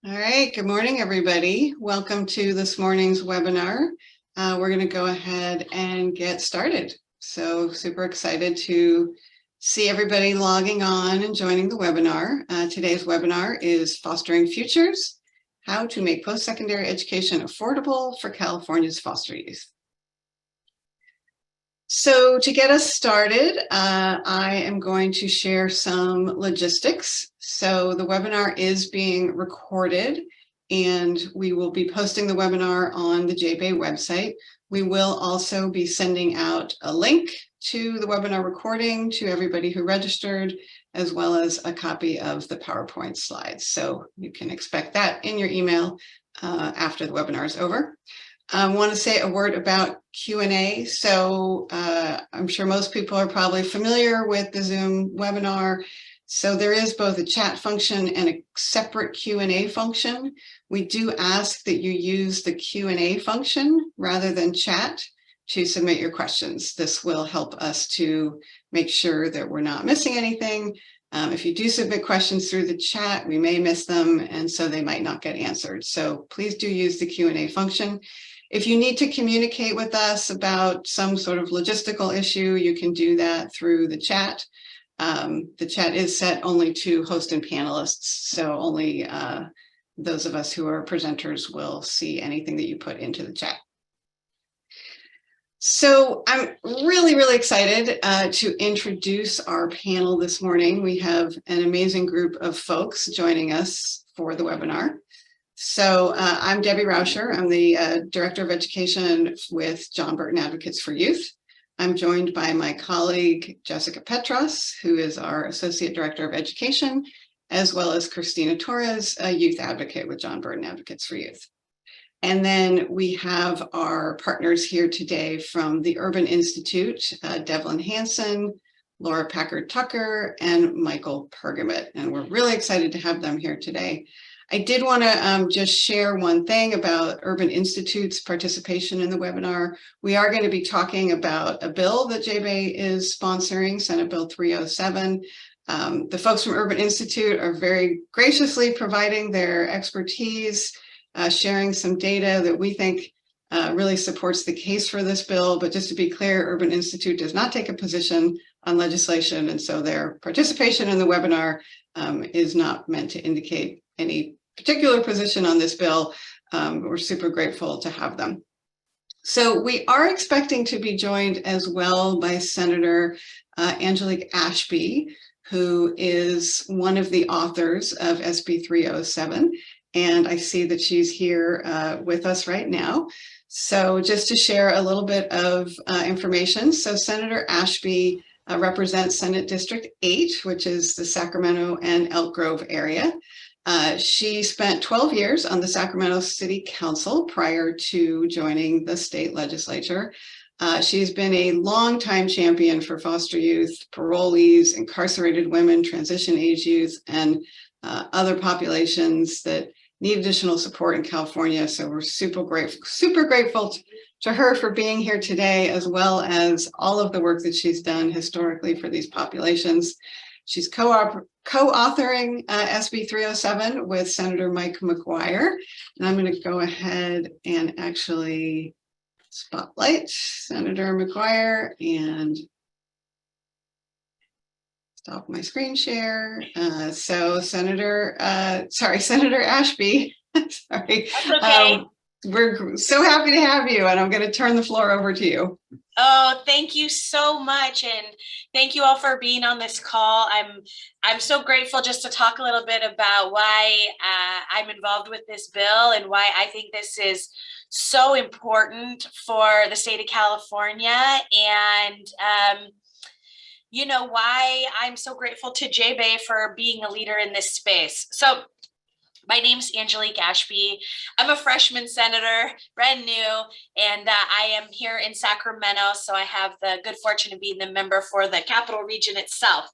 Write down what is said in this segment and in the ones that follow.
All right, good morning, everybody. Welcome to this morning's webinar. We're going to go ahead and get started. So super excited to see everybody logging on and joining the webinar. Today's webinar is Fostering Futures, How to Make Post-Secondary Education Affordable for California's Foster Youth. So to get us started, I am going to share some logistics. So the webinar is being recorded and we will be posting the webinar on the JBay website. We will also be sending out a link to the webinar recording to everybody who registered, as well as a copy of the PowerPoint slides. So you can expect that in your email after the webinar is over. I want to say a word about Q&A. So I'm sure most people are probably familiar with the Zoom webinar. So there is both a chat function and a separate Q&A function. We do ask that you use the Q&A function rather than chat to submit your questions. This will help us to make sure that we're not missing anything. If you do submit questions through the chat, we may miss them, and so they might not get answered. So please do use the Q&A function. If you need to communicate with us about some sort of logistical issue, you can do that through the chat. The chat is set only to host and panelists, so only those of us who are presenters will see anything that you put into the chat. So I'm really excited to introduce our panel this morning. We have an amazing group of folks joining us for the webinar. So I'm Debbie Rauscher. I'm the Director of Education with John Burton Advocates for Youth. I'm joined by my colleague, Jessica Petros, who is our Associate Director of Education, as well as Christina Torres, a Youth Advocate with John Burton Advocates for Youth. And then we have our partners here today from the Urban Institute, Devlin Hansen, Laura Packard-Tucker, and Michael Pergamut. And we're really excited to have them here today. I did want to just share one thing about Urban Institute's participation in the webinar. We are going to be talking about a bill that JBay is sponsoring, Senate Bill 307. The folks from Urban Institute are very graciously providing their expertise, sharing some data that we think really supports the case for this bill. But just to be clear, Urban Institute does not take a position on legislation, and so their participation in the webinar is not meant to indicate any particular position on this bill. We're super grateful to have them. So we are expecting to be joined as well by Senator Angelique Ashby, who is one of the authors of SB 307. And I see that she's here with us right now. So just to share a little bit of information. So Senator Ashby represents Senate District 8, which is the Sacramento and Elk Grove area. She spent 12 years on the Sacramento City Council prior to joining the state legislature. She's been a longtime champion for foster youth, parolees, incarcerated women, transition age youth, and other populations that need additional support in California. So we're super grateful to her for being here today, as well as all of the work that she's done historically for these populations. She's co-authoring SB 307 with Senator Mike McGuire. And I'm going to go ahead and actually spotlight Senator McGuire and stop my screen share. So Senator Ashby, sorry. That's okay. We're so happy to have you, and I'm going to turn the floor over to you. Oh, thank you so much, and thank you all for being on this call. I'm so grateful just to talk a little bit about why I'm involved with this bill and why I think this is so important for the state of California, and you know, why I'm so grateful to JBay for being a leader in this space. So my name's Angelique Ashby. I'm a freshman senator, brand new, and I am here in Sacramento, so I have the good fortune of being the member for the Capital Region itself.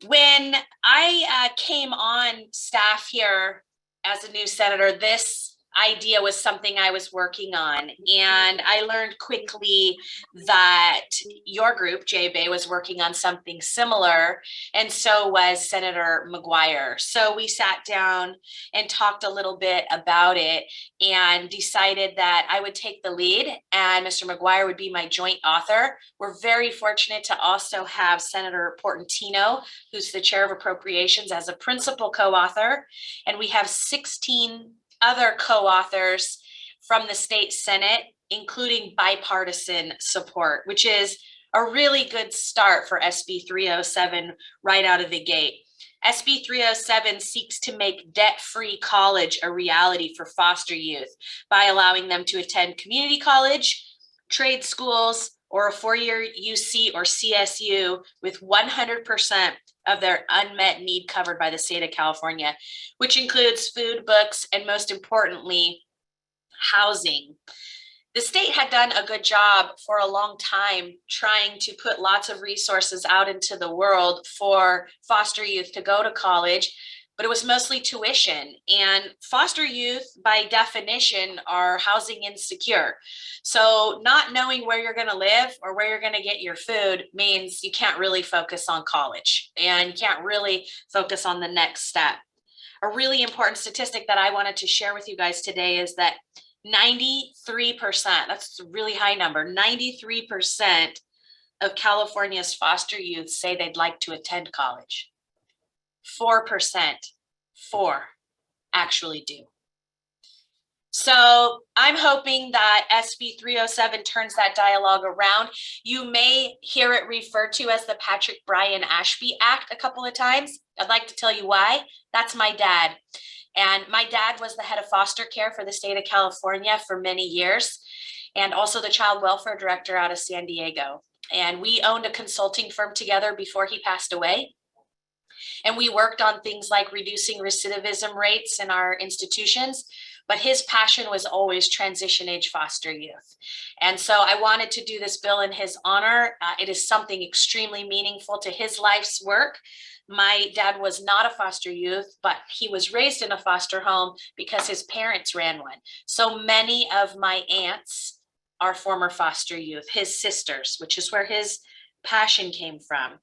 When I came on staff here as a new senator, this idea was something I was working on. And I learned quickly that your group, JBay, was working on something similar. And so was Senator McGuire. So we sat down and talked a little bit about it and decided that I would take the lead and Mr. McGuire would be my joint author. We're very fortunate to also have Senator Portantino, who's the chair of appropriations, as a principal co-author. And we have 16 other co-authors from the state Senate, including bipartisan support, which is a really good start for SB 307 right out of the gate. SB 307 seeks to make debt-free college a reality for foster youth by allowing them to attend community college, trade schools, or a four-year UC or CSU with 100% of their unmet need covered by the state of California, which includes food, books, and most importantly, housing. The state had done a good job for a long time trying to put lots of resources out into the world for foster youth to go to college, but it was mostly tuition. And foster youth, by definition, are housing insecure. So not knowing where you're going to live or where you're going to get your food means you can't really focus on college and you can't really focus on the next step. A really important statistic that I wanted to share with you guys today is that 93%, that's a really high number, 93% of California's foster youth say they'd like to attend college. 4% actually do. So I'm hoping that SB 307 turns that dialogue around. You may hear it referred to as the Patrick Bryan Ashby Act a couple of times. I'd like to tell you why. That's my dad. And my dad was the head of foster care for the state of California for many years, and also the child welfare director out of San Diego. And we owned a consulting firm together before he passed away. And we worked on things like reducing recidivism rates in our institutions, but his passion was always transition age foster youth. And so I wanted to do this bill in his honor. It is something extremely meaningful to his life's work. My dad was not a foster youth, but he was raised in a foster home because his parents ran one. So many of my aunts are former foster youth, his sisters, which is where his passion came from.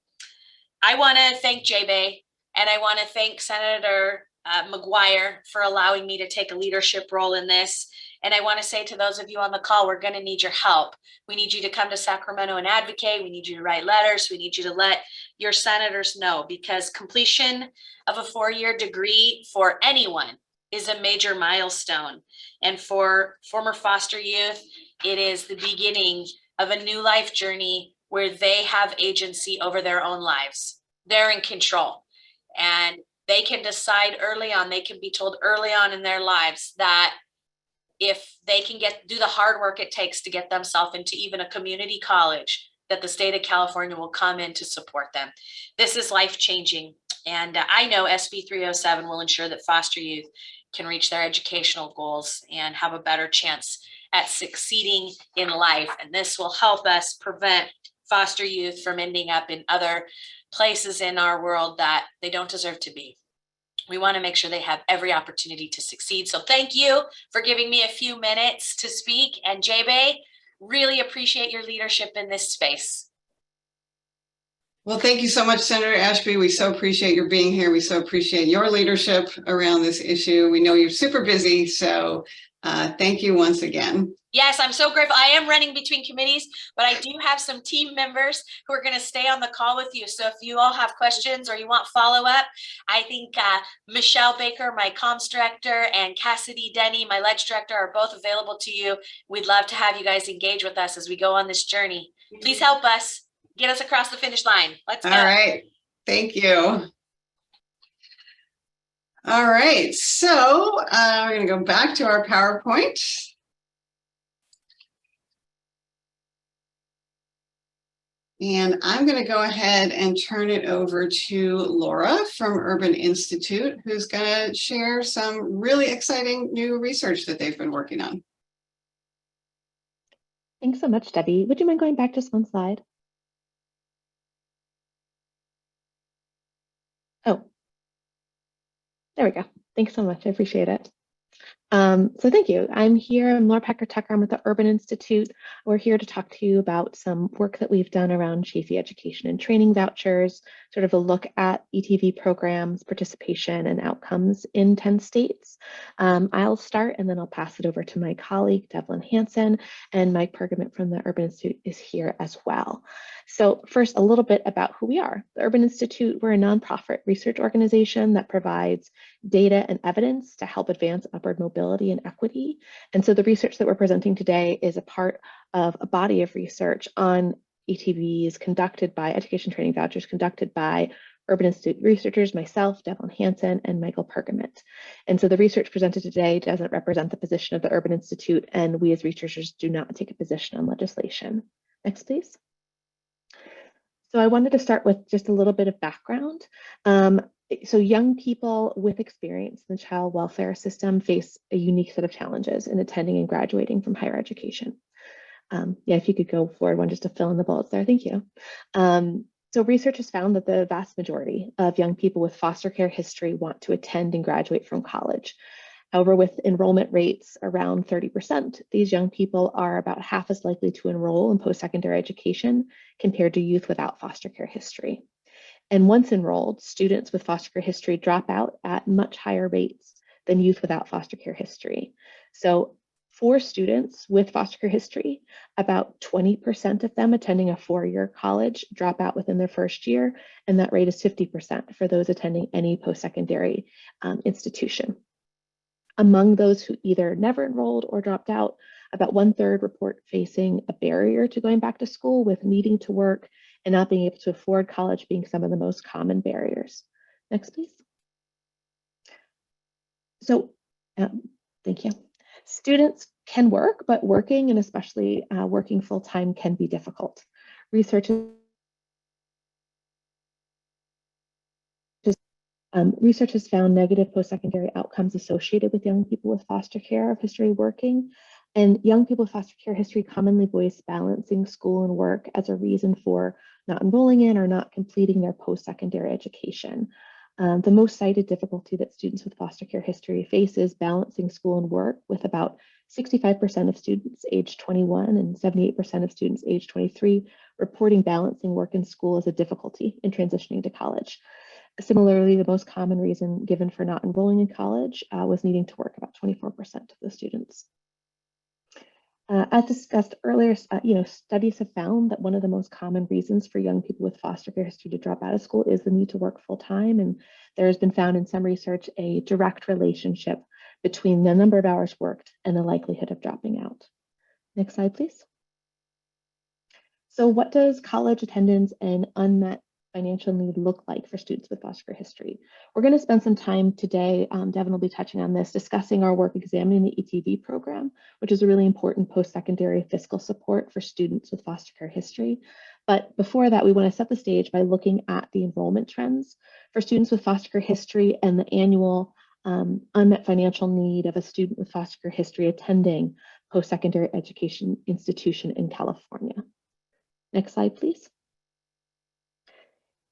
I want to thank JBay, and I want to thank Senator McGuire for allowing me to take a leadership role in this. And I want to say to those of you on the call, we're going to need your help. We need you to come to Sacramento and advocate. We need you to write letters. We need you to let your senators know, because completion of a 4-year degree for anyone is a major milestone. And for former foster youth, it is the beginning of a new life journey where they have agency over their own lives. They're in control, and they can decide early on, they can be told early on in their lives that if they can do the hard work it takes to get themselves into even a community college, that the state of California will come in to support them. This is life-changing. And I know SB 307 will ensure that foster youth can reach their educational goals and have a better chance at succeeding in life. And this will help us prevent foster youth from ending up in other places in our world that they don't deserve to be. We want to make sure they have every opportunity to succeed. So thank you for giving me a few minutes to speak. And JBay, really appreciate your leadership in this space. Well, thank you so much, Senator Ashby. We so appreciate your being here. We so appreciate your leadership around this issue. We know you're super busy, so thank you once again. Yes, I'm so grateful. I am running between committees, but I do have some team members who are going to stay on the call with you. So if you all have questions or you want follow-up, I think Michelle Baker, my comms director, and Cassidy Denny, my ledge director, are both available to you. We'd love to have you guys engage with us as we go on this journey. Please help us. Get us across the finish line. Let's go. All right. Thank you. All right. So we're going to go back to our PowerPoint. And I'm going to go ahead and turn it over to Laura from Urban Institute, who's going to share some really exciting new research that they've been working on. Thanks so much, Debbie. Would you mind going back just one slide? Oh, there we go. Thanks so much. I appreciate it. So thank you. I'm here. I'm Laura Pecker-Tucker. I'm with the Urban Institute. We're here to talk to you about some work that we've done around Chafee education and training vouchers, sort of a look at ETV programs, participation, and outcomes in 10 states. I'll start and then I'll pass it over to my colleague, Devlin Hansen, and Mike Pergament from the Urban Institute is here as well. So first, a little bit about who we are. The Urban Institute, we're a nonprofit research organization that provides data and evidence to help advance upward mobility and equity. And so the research that we're presenting today is a part of a body of research on ETVs conducted by education training vouchers conducted by Urban Institute researchers, myself, Devlin Hansen, and Michael Pergament. And so the research presented today doesn't represent the position of the Urban Institute, and we as researchers do not take a position on legislation. Next, please. So I wanted to start with just a little bit of background. So young people with experience in the child welfare system face a unique set of challenges in attending and graduating from higher education. Yeah, if you could go forward one just to fill in the bullets there, thank you. So research has found that the vast majority of young people with foster care history want to attend and graduate from college. However, with enrollment rates around 30%, these young people are about half as likely to enroll in post-secondary education compared to youth without foster care history. And once enrolled, students with foster care history drop out at much higher rates than youth without foster care history. So for students with foster care history, about 20% of them attending a four-year college drop out within their first year, and that rate is 50% for those attending any post-secondary institution. Among those who either never enrolled or dropped out, about 1/3 report facing a barrier to going back to school, with needing to work and not being able to afford college being some of the most common barriers. Next, please. So, thank you. Students can work, but working, and especially working full-time, can be difficult. Research has found negative post-secondary outcomes associated with young people with foster care history working. And young people with foster care history commonly voice balancing school and work as a reason for not enrolling in or not completing their post-secondary education. The most cited difficulty that students with foster care history face is balancing school and work, with about 65% of students age 21 and 78% of students age 23 reporting balancing work and school as a difficulty in transitioning to college. Similarly, the most common reason given for not enrolling in college was needing to work, about 24% of the students. As discussed earlier, studies have found that one of the most common reasons for young people with foster care history to drop out of school is the need to work full time. And there has been found in some research a direct relationship between the number of hours worked and the likelihood of dropping out. Next slide, please. So what does college attendance and unmet financial need look like for students with foster care history? We're going to spend some time today, Devin will be touching on this, discussing our work examining the ETV program, which is a really important post-secondary fiscal support for students with foster care history. But before that, we want to set the stage by looking at the enrollment trends for students with foster care history and the annual unmet financial need of a student with foster care history attending post-secondary education institution in California. Next slide, please.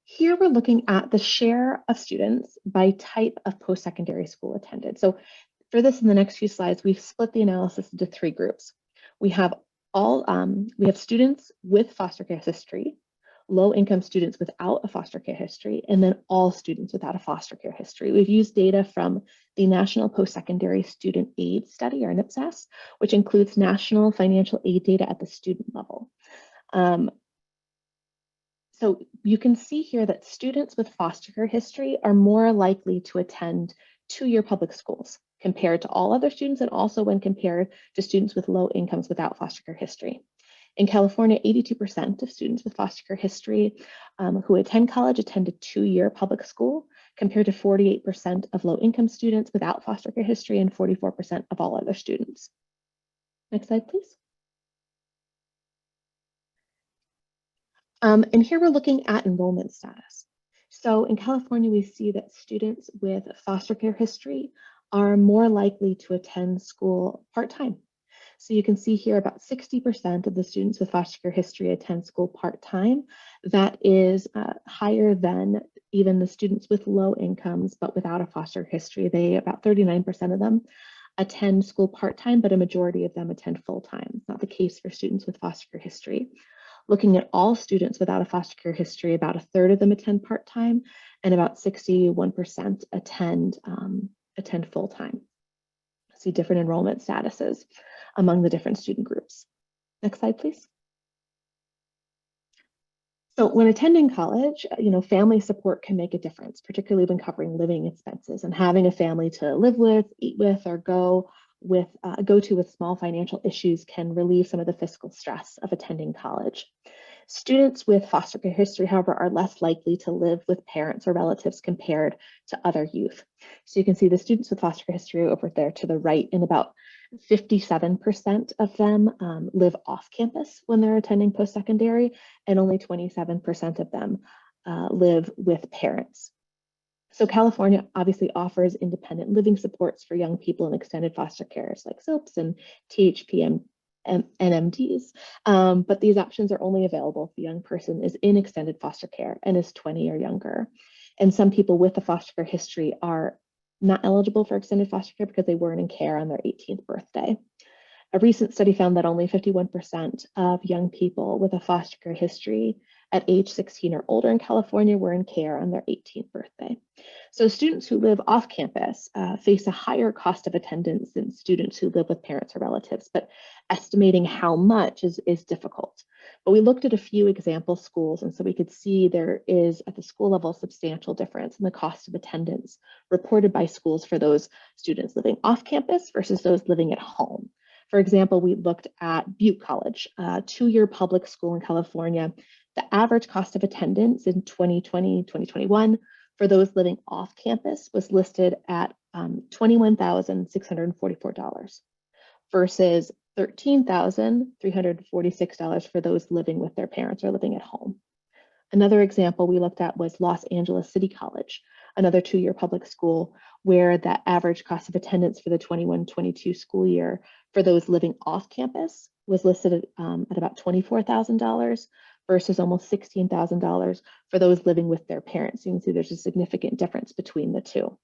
Here we're looking at the share of students by type of post-secondary school attended. So for this, in the next few slides, we've split the analysis into three groups. We have students with foster care history, low-income students without a foster care history, and then all students without a foster care history. We've used data from the National Post-Secondary Student Aid Study, or NPSAS, which includes national financial aid data at the student level. So you can see here that students with foster care history are more likely to attend two-year public schools compared to all other students, and also when compared to students with low incomes without foster care history. In California, 82% of students with foster care history who attend college attend a two-year public school, compared to 48% of low-income students without foster care history and 44% of all other students. Next slide, please. And here we're looking at enrollment status. So in California, we see that students with foster care history are more likely to attend school part-time. So you can see here about 60% of the students with foster care history attend school part-time. That is higher than even the students with low incomes, but without a foster history. About 39% of them attend school part-time, but a majority of them attend full-time. It's not the case for students with foster care history. Looking at all students without a foster care history, about a third of them attend part-time, and about 61% attend full-time. See different enrollment statuses among the different student groups. Next slide, please. So when attending college, family support can make a difference, particularly when covering living expenses, and having a family to live with, eat with, or go to with small financial issues can relieve some of the fiscal stress of attending college. Students with foster care history, however, are less likely to live with parents or relatives compared to other youth. So you can see the students with foster care history over there to the right, and about 57% of them live off campus when they're attending post-secondary, and only 27% of them live with parents. So California obviously offers independent living supports for young people in extended foster cares like SOAPs and THP and NMDs, but these options are only available if the young person is in extended foster care and is 20 or younger. And some people with a foster care history are not eligible for extended foster care because they weren't in care on their 18th birthday. A recent study found that only 51% of young people with a foster care history at age 16 or older in California were in care on their 18th birthday. So students who live off campus face a higher cost of attendance than students who live with parents or relatives, but estimating how much is difficult. But we looked at a few example schools, and so we could see there is at the school level substantial difference in the cost of attendance reported by schools for those students living off campus versus those living at home. For example, we looked at Butte College, a two-year public school in California. The average cost of attendance in 2020-2021 for those living off campus was listed at $21,644 versus $13,346 for those living with their parents or living at home. Another example we looked at was Los Angeles City College, another two-year public school where the average cost of attendance for the 21-22 school year for those living off campus was listed at about $24,000 versus almost $16,000 for those living with their parents. You can see there's a significant difference between the two.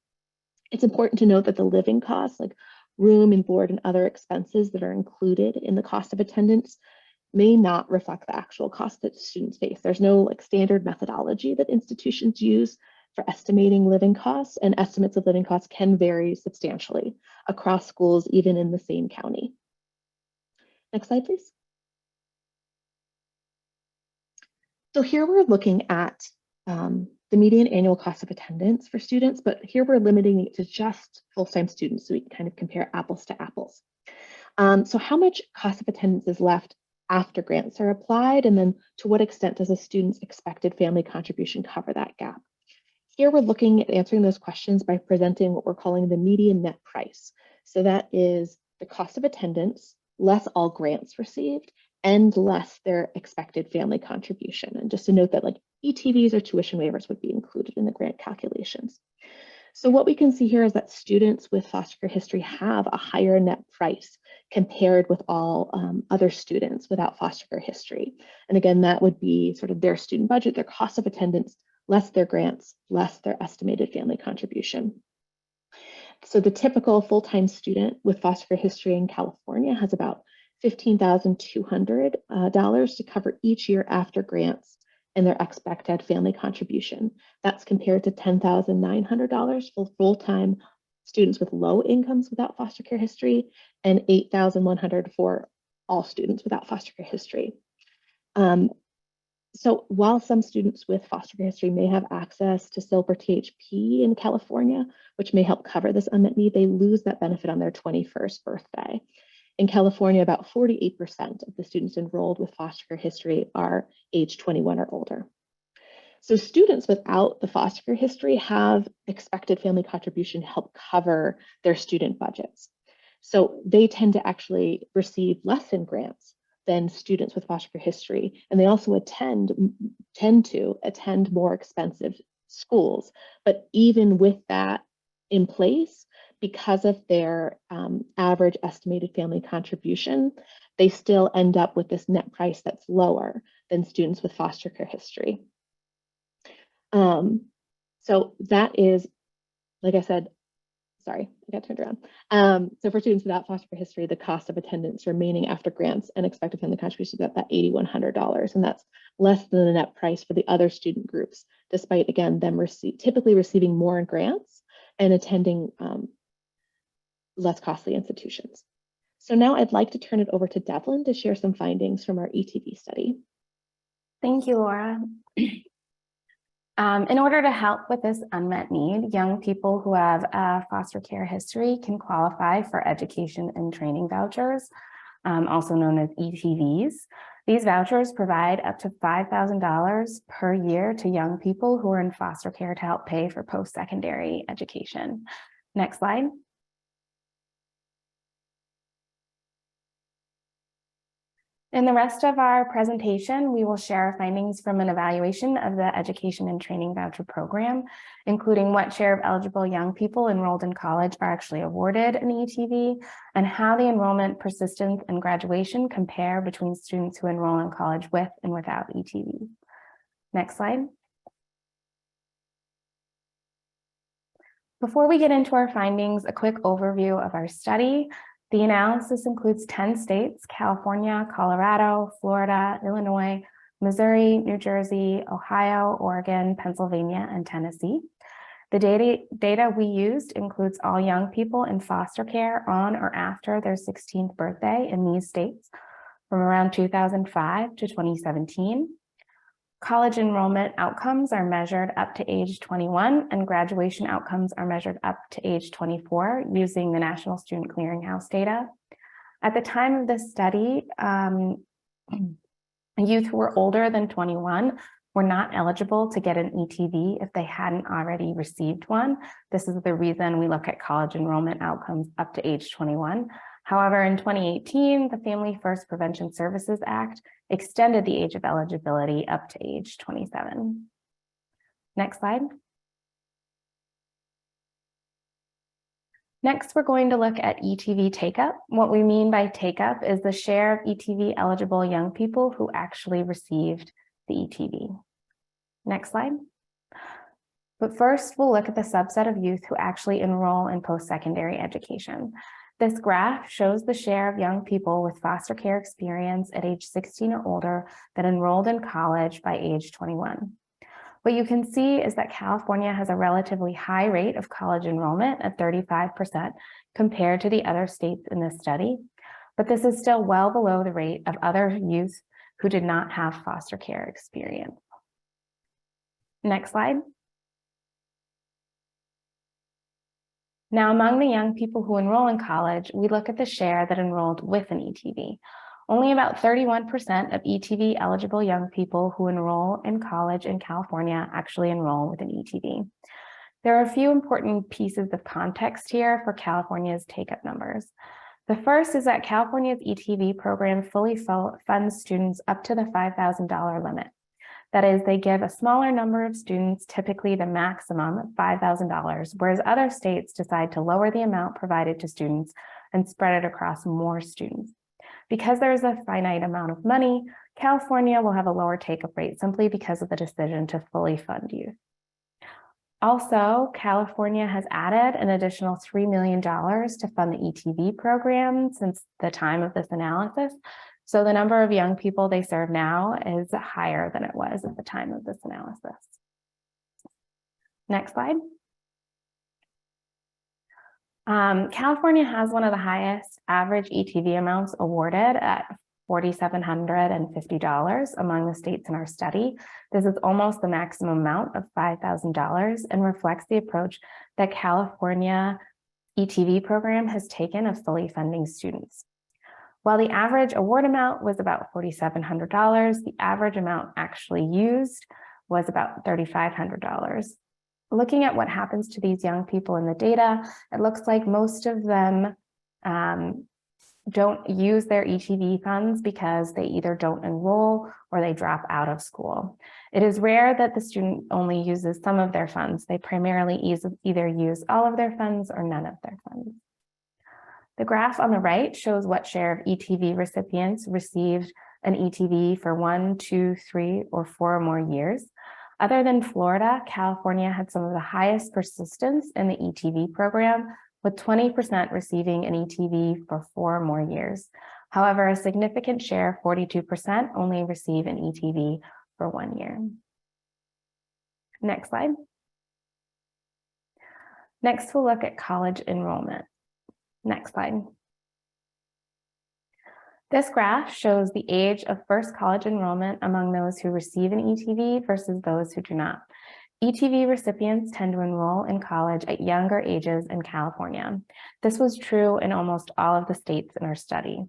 It's important to note that the living costs, like room and board and other expenses that are included in the cost of attendance, may not reflect the actual cost that students face. There's no standard methodology that institutions use for estimating living costs, and estimates of living costs can vary substantially across schools, even in the same county. Next slide, please. So here we're looking at the median annual cost of attendance for students, but here we're limiting it to just full-time students so we can kind of compare apples to apples. So how much cost of attendance is left after grants are applied, and then to what extent does a student's expected family contribution cover that gap? Here we're looking at answering those questions by presenting what we're calling the median net price. So that is the cost of attendance less all grants received and less their expected family contribution. And just to note that like ETVs or tuition waivers would be included in the grant calculations. So what we can see here is that students with foster care history have a higher net price compared with all other students without foster care history. And again, that would be sort of their student budget, their cost of attendance, less their grants, less their estimated family contribution. So the typical full-time student with foster care history in California has about $15,200 to cover each year after grants and their expected family contribution. That's compared to $10,900 for full-time students with low incomes without foster care history and $8,100 for all students without foster care history. So while some students with foster care history may have access to Silver THP in California, which may help cover this unmet need, they lose that benefit on their 21st birthday. In California, about 48% of the students enrolled with foster care history are age 21 or older. So students without the foster care history have expected family contribution to help cover their student budgets. So they tend to actually receive less in grants than students with foster care history, and they also tend to attend more expensive schools. But even with that in place, because of their average estimated family contribution, they still end up with this net price that's lower than students with foster care history. So that is, like I said, sorry, I got turned around. So for students without foster care history, the cost of attendance remaining after grants and expected family contributions is about $8,100, and that's less than the net price for the other student groups, despite, again, them typically receiving more in grants and attending less costly institutions. So now I'd like to turn it over to Devlin to share some findings from our ETV study. Thank you, Laura. In order to help with this unmet need, young people who have a foster care history can qualify for education and training vouchers, also known as ETVs. These vouchers provide up to $5,000 per year to young people who are in foster care to help pay for post-secondary education. Next slide. In the rest of our presentation, we will share findings from an evaluation of the Education and Training Voucher Program, including what share of eligible young people enrolled in college are actually awarded an ETV, and how the enrollment, persistence, and graduation compare between students who enroll in college with and without ETVs. Next slide. Before we get into our findings, a quick overview of our study. The analysis includes 10 states: California, Colorado, Florida, Illinois, Missouri, New Jersey, Ohio, Oregon, Pennsylvania, and Tennessee. The data we used includes all young people in foster care on or after their 16th birthday in these states from around 2005 to 2017. College enrollment outcomes are measured up to age 21, and graduation outcomes are measured up to age 24 using the National Student Clearinghouse data. At the time of this study, youth who were older than 21 were not eligible to get an ETV if they hadn't already received one. This is the reason we look at college enrollment outcomes up to age 21. However, in 2018, the Family First Prevention Services Act extended the age of eligibility up to age 27. Next slide. Next, we're going to look at ETV take-up. What we mean by take-up is the share of ETV eligible young people who actually received the ETV. Next slide. But first, we'll look at the subset of youth who actually enroll in post-secondary education. This graph shows the share of young people with foster care experience at age 16 or older that enrolled in college by age 21. What you can see is that California has a relatively high rate of college enrollment at 35% compared to the other states in this study, but this is still well below the rate of other youth who did not have foster care experience. Next slide. Now, among the young people who enroll in college, we look at the share that enrolled with an ETV. Only about 31% of ETV eligible young people who enroll in college in California actually enroll with an ETV. There are a few important pieces of context here for California's take-up numbers. The first is that California's ETV program fully funds students up to the $5,000 limit. That is, they give a smaller number of students, typically the maximum $5,000, whereas other states decide to lower the amount provided to students and spread it across more students. Because there is a finite amount of money, California will have a lower take-up rate simply because of the decision to fully fund youth. Also, California has added an additional $3 million to fund the ETV program since the time of this analysis. So the number of young people they serve now is higher than it was at the time of this analysis. Next slide. California has one of the highest average ETV amounts awarded at $4,750 among the states in our study. This is almost the maximum amount of $5,000 and reflects the approach that California ETV program has taken of fully funding students. While the average award amount was about $4,700, the average amount actually used was about $3,500. Looking at what happens to these young people in the data, it looks like most of them don't use their ETV funds because they either don't enroll or they drop out of school. It is rare that the student only uses some of their funds. They primarily either use all of their funds or none of their funds. The graph on the right shows what share of ETV recipients received an ETV for 1, 2, 3, or 4 or more years. Other than Florida, California had some of the highest persistence in the ETV program, with 20% receiving an ETV for 4 more years. However, a significant share, 42%, only receive an ETV for 1 year. Next slide. Next, we'll look at college enrollment. Next slide. This graph shows the age of first college enrollment among those who receive an ETV versus those who do not. ETV recipients tend to enroll in college at younger ages in California. This was true in almost all of the states in our study.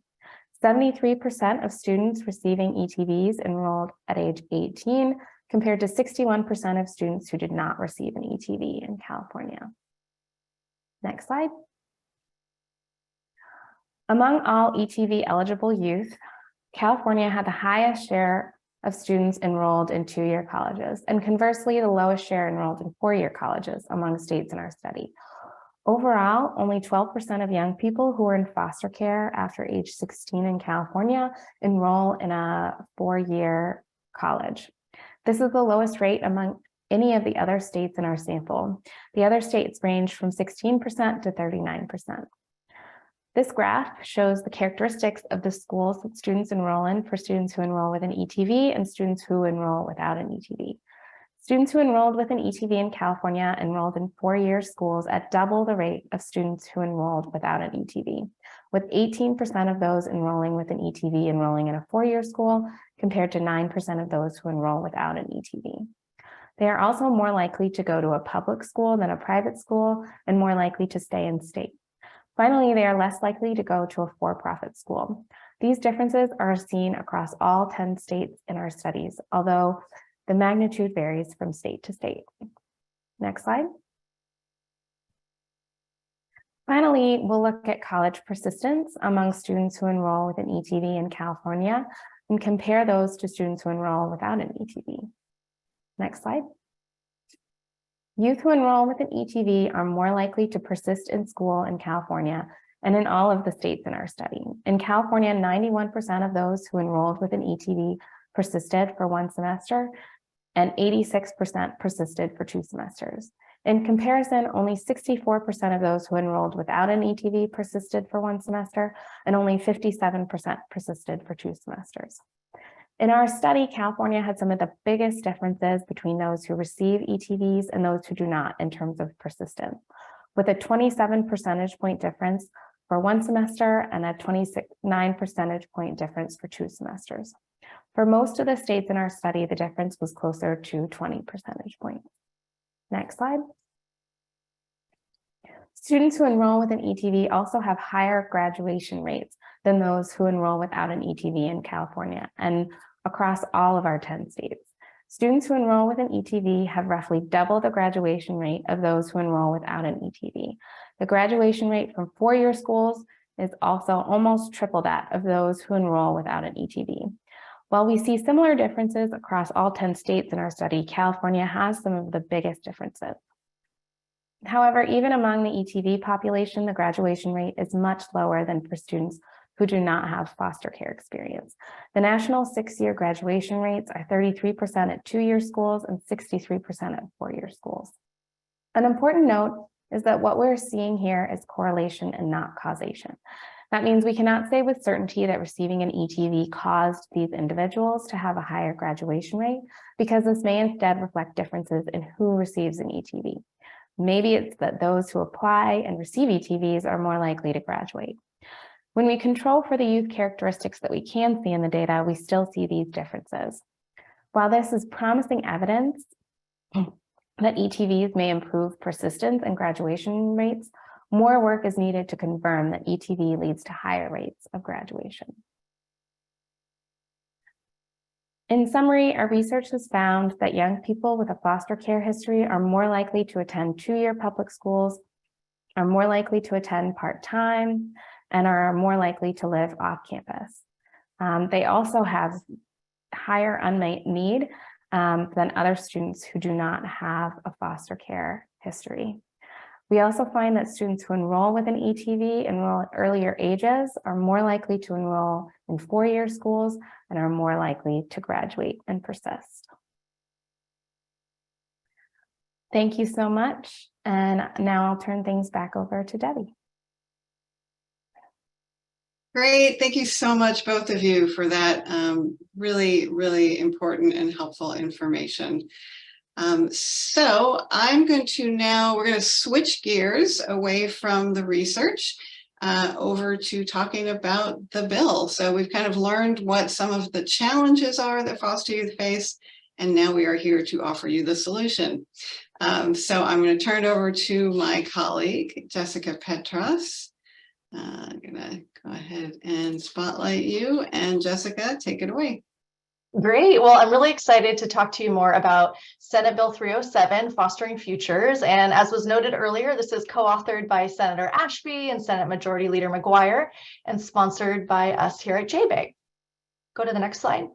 73% of students receiving ETVs enrolled at age 18, compared to 61% of students who did not receive an ETV in California. Next slide. Among all ETV eligible youth, California had the highest share of students enrolled in 2-year colleges, and conversely, the lowest share enrolled in 4-year colleges among states in our study. Overall, only 12% of young people who are in foster care after age 16 in California enroll in a 4-year college. This is the lowest rate among any of the other states in our sample. The other states range from 16% to 39%. This graph shows the characteristics of the schools that students enroll in for students who enroll with an ETV and students who enroll without an ETV. Students who enrolled with an ETV in California enrolled in 4-year schools at double the rate of students who enrolled without an ETV, with 18% of those enrolling with an ETV enrolling in a 4-year school compared to 9% of those who enroll without an ETV. They are also more likely to go to a public school than a private school and more likely to stay in state. Finally, they are less likely to go to a for-profit school. These differences are seen across all 10 states in our studies, although the magnitude varies from state to state. Next slide. Finally, we'll look at college persistence among students who enroll with an ETV in California and compare those to students who enroll without an ETV. Next slide. Youth who enroll with an ETV are more likely to persist in school in California and in all of the states in our study. In California, 91% of those who enrolled with an ETV persisted for 1 semester, and 86% persisted for 2 semesters. In comparison, only 64% of those who enrolled without an ETV persisted for 1 semester, and only 57% persisted for 2 semesters. In our study, California had some of the biggest differences between those who receive ETVs and those who do not in terms of persistence, with a 27 percentage point difference for 1 semester and a 29 percentage point difference for 2 semesters. For most of the states in our study, the difference was closer to 20 percentage points. Next slide. Students who enroll with an ETV also have higher graduation rates than those who enroll without an ETV in California and across all of our 10 states. Students who enroll with an ETV have roughly double the graduation rate of those who enroll without an ETV. The graduation rate from 4-year schools is also almost triple that of those who enroll without an ETV. While we see similar differences across all 10 states in our study, California has some of the biggest differences. However, even among the ETV population, the graduation rate is much lower than for students who do not have foster care experience. The national 6-year graduation rates are 33% at 2-year schools and 63% at 4-year schools. An important note is that what we're seeing here is correlation and not causation. That means we cannot say with certainty that receiving an ETV caused these individuals to have a higher graduation rate, because this may instead reflect differences in who receives an ETV. Maybe it's that those who apply and receive ETVs are more likely to graduate. When we control for the youth characteristics that we can see in the data, we still see these differences. While this is promising evidence that ETVs may improve persistence and graduation rates, more work is needed to confirm that ETV leads to higher rates of graduation. In summary, our research has found that young people with a foster care history are more likely to attend 2-year public schools, are more likely to attend part-time, and are more likely to live off campus. They also have higher unmet need than other students who do not have a foster care history. We also find that students who enroll with an ETV enroll at earlier ages are more likely to enroll in 4-year schools and are more likely to graduate and persist. Thank you so much. And now I'll turn things back over to Debbie. Great. Thank you so much, both of you, for that really, really important and helpful information. So I'm going to now, we're going to switch gears away from the research over to talking about the bill. So we've kind of learned what some of the challenges are that foster youth face, and now we are here to offer you the solution. So I'm going to turn it over to my colleague, Jessica Petras. I'm going to go ahead and spotlight you, and Jessica, take it away. Great. Well, I'm really excited to talk to you more about Senate Bill 307, Fostering Futures. And as was noted earlier, this is co-authored by Senator Ashby and Senate Majority Leader McGuire and sponsored by us here at JBAG. Go to the next slide.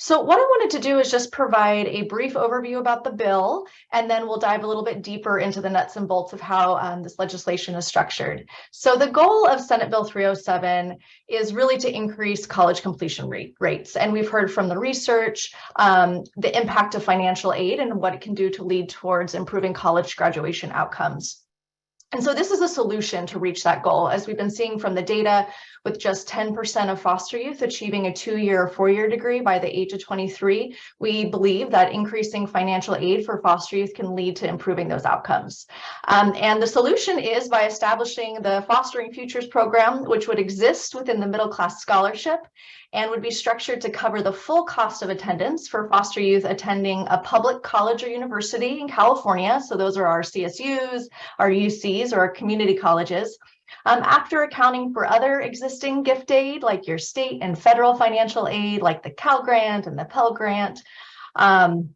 So what I wanted to do is just provide a brief overview about the bill, and then we'll dive a little bit deeper into the nuts and bolts of how this legislation is structured. So the goal of Senate Bill 307 is really to increase college completion rates. And we've heard from the research, the impact of financial aid and what it can do to lead towards improving college graduation outcomes. And so this is a solution to reach that goal. As we've been seeing from the data, with just 10% of foster youth achieving a 2-year or 4-year degree by the age of 23, we believe that increasing financial aid for foster youth can lead to improving those outcomes. And the solution is by establishing the Fostering Futures program, which would exist within the middle class scholarship and would be structured to cover the full cost of attendance for foster youth attending a public college or university in California. So those are our CSUs, our UCs, or our community colleges. After accounting for other existing gift aid, like your state and federal financial aid, like the Cal Grant and the Pell Grant, and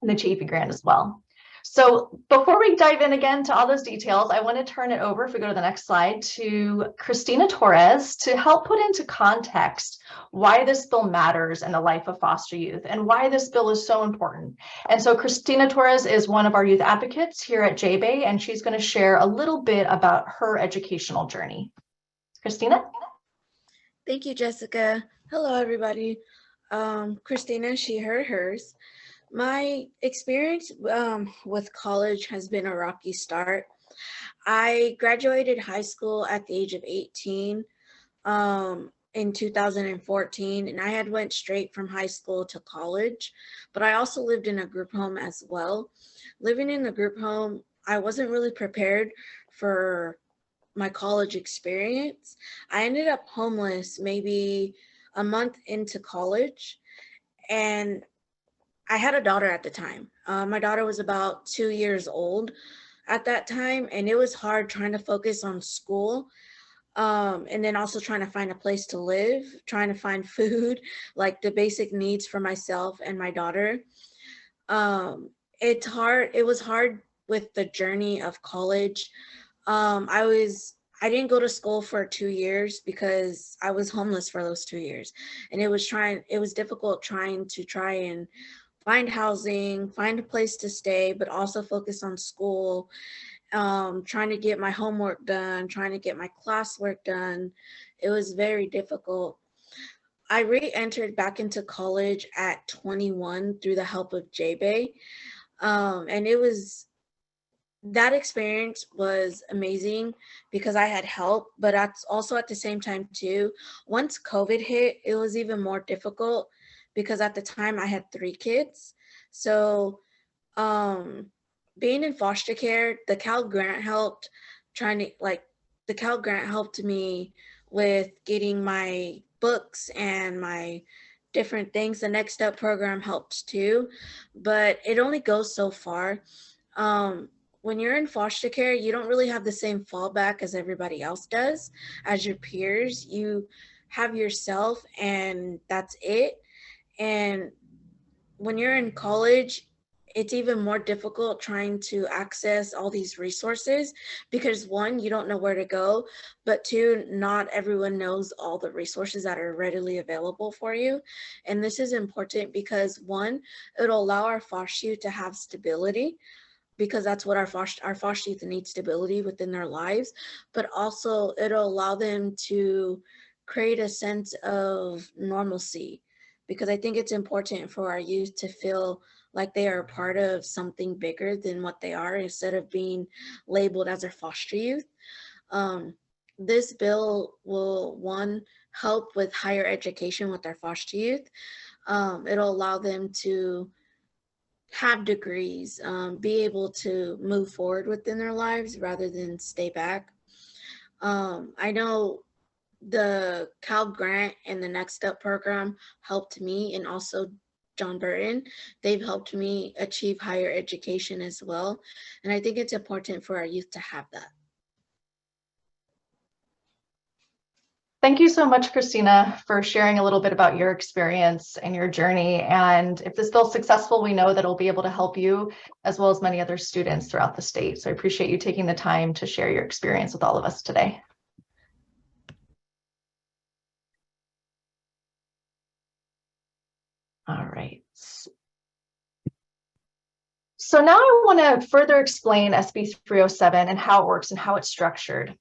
the Chafee Grant as well. So before we dive in again to all those details, I want to turn it over, if we go to the next slide, to Christina Torres to help put into context why this bill matters in the life of foster youth and why this bill is so important. And so Christina Torres is one of our youth advocates here at JBAY, and she's going to share a little bit about her educational journey. Christina? Thank you, Jessica. Hello, everybody. Christina, she, her, hers. My experience with college has been a rocky start. I graduated high school at the age of 18 in 2014, and I had went straight from high school to college, but I also lived in a group home as well. Living in the group home, I wasn't really prepared for my college experience. I ended up homeless maybe a month into college, and I had a daughter at the time. My daughter was about 2 years old at that time, and it was hard trying to focus on school, and then also trying to find a place to live, trying to find food, like the basic needs for myself and my daughter. It's hard. It was hard with the journey of college. I didn't go to school for 2 years because I was homeless for those 2 years, and it was difficult trying and find housing, find a place to stay, but also focus on school, trying to get my homework done, trying to get my classwork done. It was very difficult. I re-entered back into college at 21 through the help of JBAY, and that experience was amazing because I had help, but that's also at the same time too, once COVID hit, it was even more difficult because at the time I had 3 kids. So being in foster care, the Cal Grant helped me with getting my books and my different things. The Next Step program helped too, but it only goes so far. When you're in foster care, you don't really have the same fallback as everybody else does, as your peers. You have yourself and that's it. And when you're in college, it's even more difficult trying to access all these resources because 1, you don't know where to go, but 2, not everyone knows all the resources that are readily available for you. And this is important because 1, it'll allow our foster youth to have stability, because that's what our foster youth need, stability within their lives, but also it'll allow them to create a sense of normalcy, because I think it's important for our youth to feel like they are a part of something bigger than what they are, instead of being labeled as a foster youth. This bill will, one, help with higher education with our foster youth. It'll allow them to have degrees, be able to move forward within their lives rather than stay back. I know the Cal Grant and the Next Step program helped me, and also John Burton. They've helped me achieve higher education as well. And I think it's important for our youth to have that. Thank you so much, Christina, for sharing a little bit about your experience and your journey. And if this bill's successful, we know that it'll be able to help you as well as many other students throughout the state. So I appreciate you taking the time to share your experience with all of us today. All right. So now I want to further explain SB 307 and how it works and how it's structured.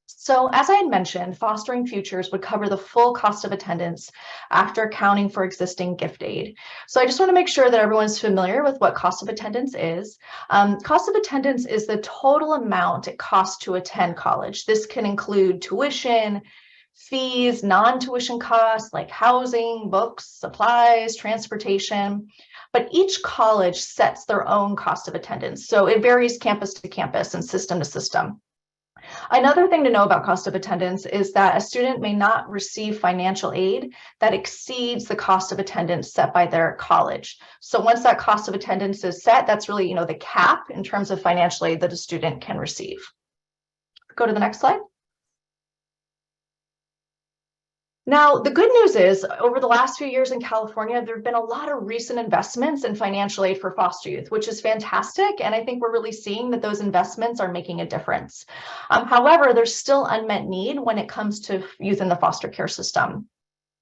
So as I had mentioned, Fostering Futures would cover the full cost of attendance after accounting for existing gift aid. So I just want to make sure that everyone's familiar with what cost of attendance is. Cost of attendance is the total amount it costs to attend college. This can include tuition, fees, non-tuition costs like housing, books, supplies, transportation. But each college sets their own cost of attendance. So it varies campus to campus and system to system. Another thing to know about cost of attendance is that a student may not receive financial aid that exceeds the cost of attendance set by their college. So once that cost of attendance is set, that's really, the cap in terms of financial aid that a student can receive. Go to the next slide. Now, the good news is, over the last few years in California, there have been a lot of recent investments in financial aid for foster youth, which is fantastic. And I think we're really seeing that those investments are making a difference. However, there's still unmet need when it comes to youth in the foster care system.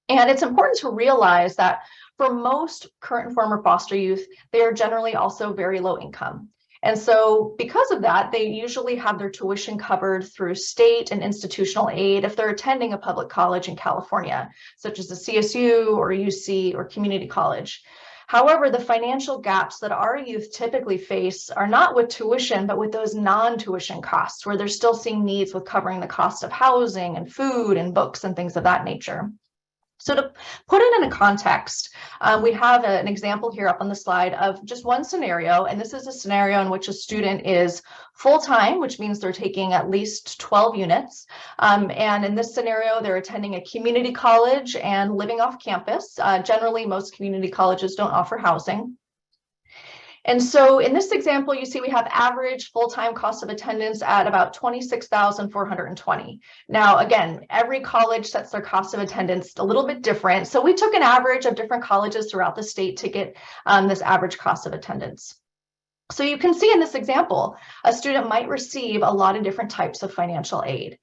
And it's important to realize that for most current and former foster youth, they are generally also very low income. And so because of that, they usually have their tuition covered through state and institutional aid if they're attending a public college in California, such as the CSU or UC or community college. However, the financial gaps that our youth typically face are not with tuition, but with those non-tuition costs, where they're still seeing needs with covering the cost of housing and food and books and things of that nature. So to put it in a context, we have an example here up on the slide of just one scenario, and this is a scenario in which a student is full-time, which means they're taking at least 12 units. And in this scenario, they're attending a community college and living off campus. Generally, most community colleges don't offer housing. And so in this example, you see we have average full-time cost of attendance at about $26,420. Now, again, every college sets their cost of attendance a little bit different. So we took an average of different colleges throughout the state to get this average cost of attendance. So you can see in this example, a student might receive a lot of different types of financial aid.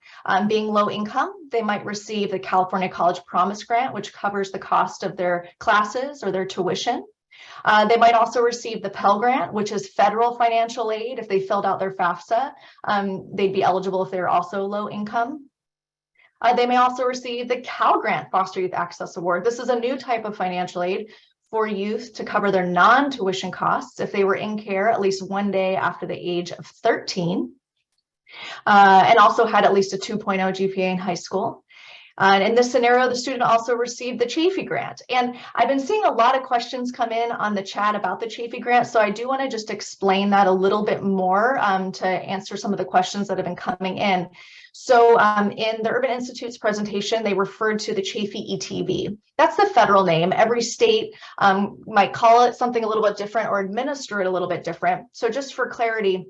Being low income, they might receive the California College Promise Grant, which covers the cost of their classes or their tuition. They might also receive the Pell Grant, which is federal financial aid. If they filled out their FAFSA, they'd be eligible if they're also low income. They may also receive the Cal Grant Foster Youth Access Award. This is a new type of financial aid for youth to cover their non-tuition costs if they were in care at least one day after the age of 13, and also had at least a 2.0 GPA in high school. And in this scenario, the student also received the Chafee Grant. And I've been seeing a lot of questions come in on the chat about the Chafee Grant. So I do want to just explain that a little bit more to answer some of the questions that have been coming in. So in the Urban Institute's presentation, they referred to the Chafee ETV. That's the federal name. Every state might call it something a little bit different or administer it a little bit different. So just for clarity,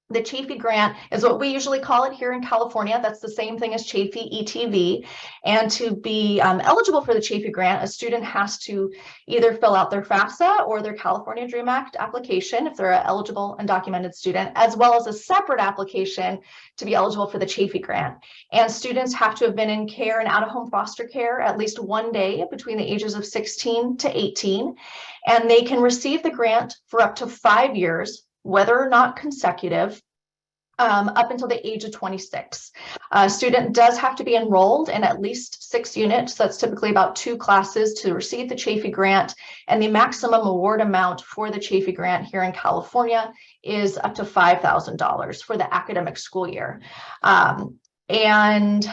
the Chafee Grant is what we usually call it here in California. That's the same thing as Chafee ETV. And to be eligible for the Chafee Grant, a student has to either fill out their FAFSA or their California Dream Act application if they're an eligible and documented student, as well as a separate application to be eligible for the Chafee Grant. And students have to have been in care and out-of-home foster care at least one day between the ages of 16 to 18. And they can receive the grant for up to 5 years, whether or not consecutive. up until the age of 26. A student does have to be enrolled in at least 6 units. That's typically about 2 classes to receive the Chafee grant. And the maximum award amount for the Chafee grant here in California is up to $5,000 for the academic school year. And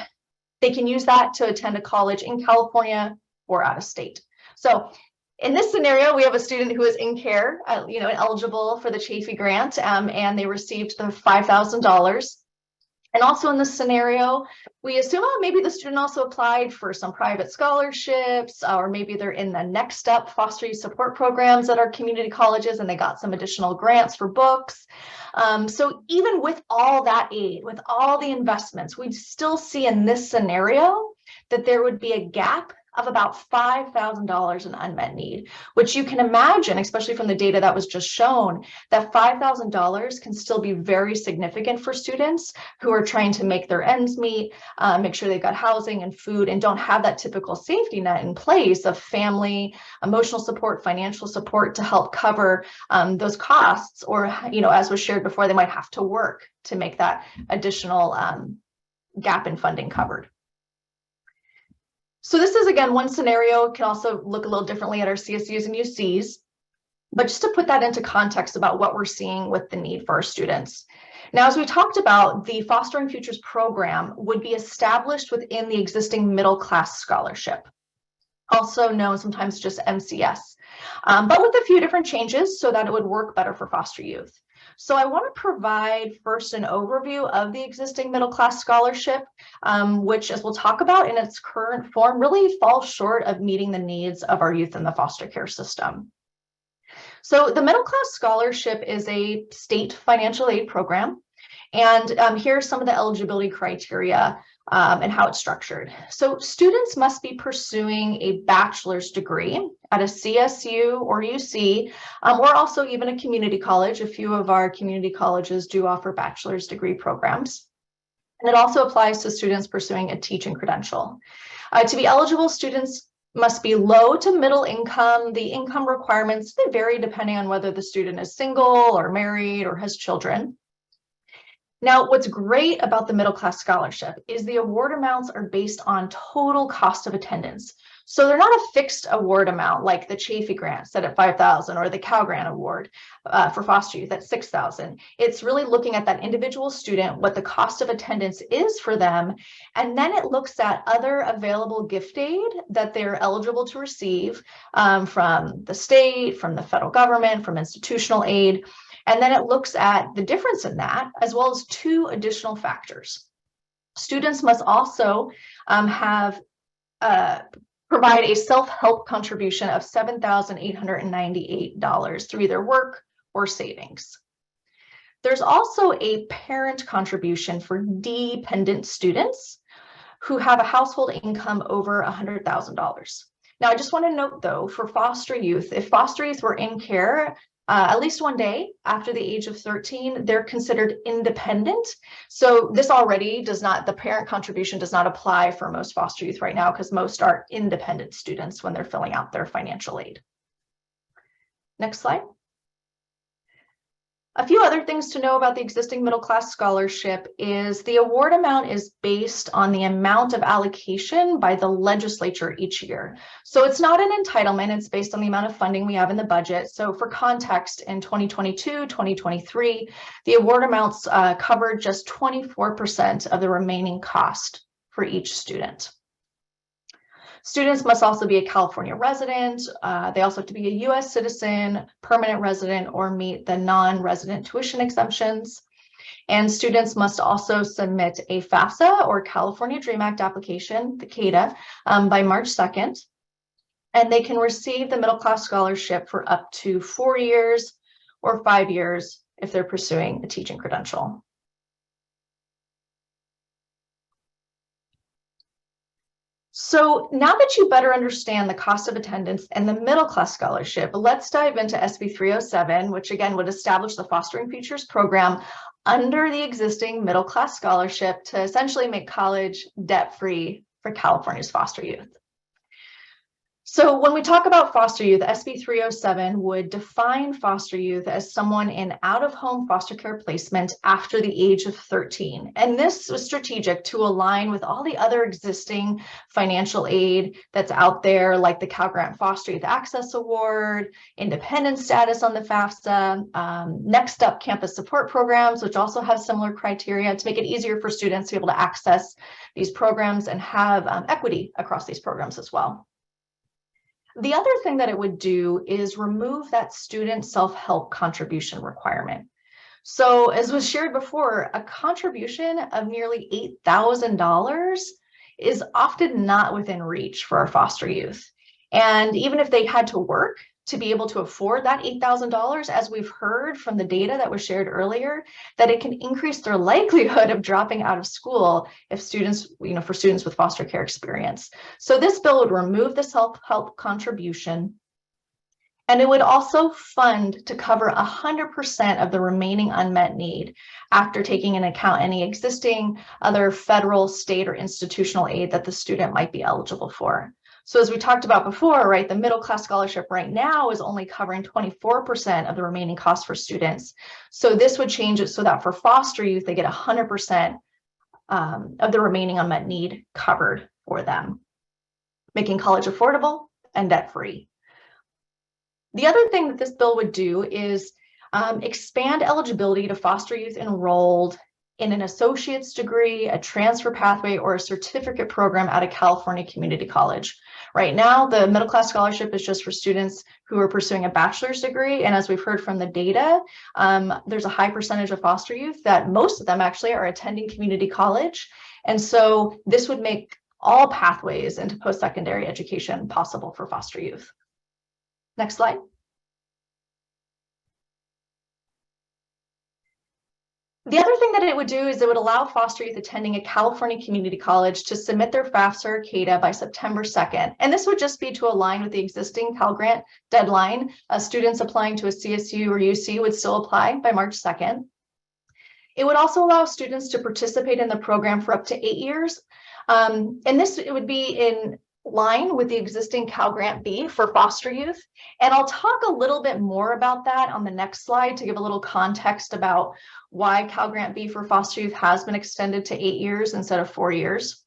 they can use that to attend a college in California or out of state. So in this scenario, we have a student who is in care, eligible for the Chafee grant, and they received the $5,000. And also in this scenario, we assume maybe the student also applied for some private scholarships, or maybe they're in the Next Step foster youth support programs at our community colleges and they got some additional grants for books. So even with all that aid, with all the investments, we'd still see in this scenario that there would be a gap of about $5,000 in unmet need, which you can imagine, especially from the data that was just shown, that $5,000 can still be very significant for students who are trying to make their ends meet, make sure they've got housing and food, and don't have that typical safety net in place of family, emotional support, financial support to help cover those costs, or, as was shared before, they might have to work to make that additional gap in funding covered. So this is, again, one scenario. It can also look a little differently at our CSUs and UCs, but just to put that into context about what we're seeing with the need for our students. Now, as we talked about, the Fostering Futures program would be established within the existing middle class scholarship, also known sometimes just MCS, but with a few different changes so that it would work better for foster youth. So I want to provide first an overview of the existing middle class scholarship, which, as we'll talk about in its current form, really falls short of meeting the needs of our youth in the foster care system. So the middle class scholarship is a state financial aid program. And here are some of the eligibility criteria and how it's structured. So students must be pursuing a bachelor's degree at a CSU or UC, or also even a community college. A few of our community colleges do offer bachelor's degree programs. And it also applies to students pursuing a teaching credential. To be eligible, students must be low to middle income. The income requirements, they vary depending on whether the student is single or married or has children. Now, what's great about the middle class scholarship is the award amounts are based on total cost of attendance. So they're not a fixed award amount like the Chafee grant set at $5,000 or the Cal Grant award for foster youth at $6,000. It's really looking at that individual student, what the cost of attendance is for them, and then it looks at other available gift aid that they're eligible to receive from the state, from the federal government, from institutional aid. And then it looks at the difference in that, as well as 2 additional factors. Students must also provide a self-help contribution of $7,898 through either work or savings. There's also a parent contribution for dependent students who have a household income over $100,000. Now, I just want to note, though, for foster youth, if foster youth were in care at least one day after the age of 13, they're considered independent. So this already does not, the parent contribution does not apply for most foster youth right now because most are independent students when they're filling out their financial aid. Next slide. A few other things to know about the existing middle class scholarship is the award amount is based on the amount of allocation by the legislature each year. So it's not an entitlement, it's based on the amount of funding we have in the budget. So for context, in 2022, 2023, the award amounts covered just 24% of the remaining cost for each student. Students must also be a California resident. They also have to be a U.S. citizen, permanent resident, or meet the non-resident tuition exemptions. And students must also submit a FAFSA or California Dream Act application, the CADA, by March 2nd. And they can receive the middle class scholarship for up to 4 years or 5 years if they're pursuing a teaching credential. So now that you better understand the cost of attendance and the middle class scholarship, let's dive into SB 307, which again would establish the Fostering Futures program under the existing middle class scholarship to essentially make college debt-free for California's foster youth. So when we talk about foster youth, SB 307 would define foster youth as someone in out-of-home foster care placement after the age of 13. And this was strategic to align with all the other existing financial aid that's out there, like the Cal Grant Foster Youth Access Award, independent status on the FAFSA, Next Up campus support programs, which also have similar criteria to make it easier for students to be able to access these programs and have equity across these programs as well. The other thing that it would do is remove that student self-help contribution requirement. So as was shared before, a contribution of nearly $8,000 is often not within reach for our foster youth. And even if they had to work to be able to afford that $8,000, as we've heard from the data that was shared earlier, that it can increase their likelihood of dropping out of school if students, for students with foster care experience. So this bill would remove the self-help contribution, and it would also fund to cover 100% of the remaining unmet need after taking into account any existing other federal, state, or institutional aid that the student might be eligible for. So as we talked about before, right, the middle class scholarship right now is only covering 24% of the remaining costs for students. So this would change it so that for foster youth, they get 100% of the remaining unmet need covered for them, making college affordable and debt-free. The other thing that this bill would do is expand eligibility to foster youth enrolled in an associate's degree, a transfer pathway, or a certificate program at a California community college. Right now, the middle class scholarship is just for students who are pursuing a bachelor's degree. And as we've heard from the data, there's a high percentage of foster youth that most of them actually are attending community college. And so this would make all pathways into post-secondary education possible for foster youth. Next slide. The other thing that it would do is it would allow foster youth attending a California community college to submit their FAFSA or CADA by September 2nd. And this would just be to align with the existing Cal Grant deadline. Students applying to a CSU or UC would still apply by March 2nd. It would also allow students to participate in the program for up to 8 years. And this, it would be in line with the existing Cal Grant B for foster youth. And I'll talk a little bit more about that on the next slide to give a little context about why Cal Grant B for foster youth has been extended to 8 years instead of 4 years.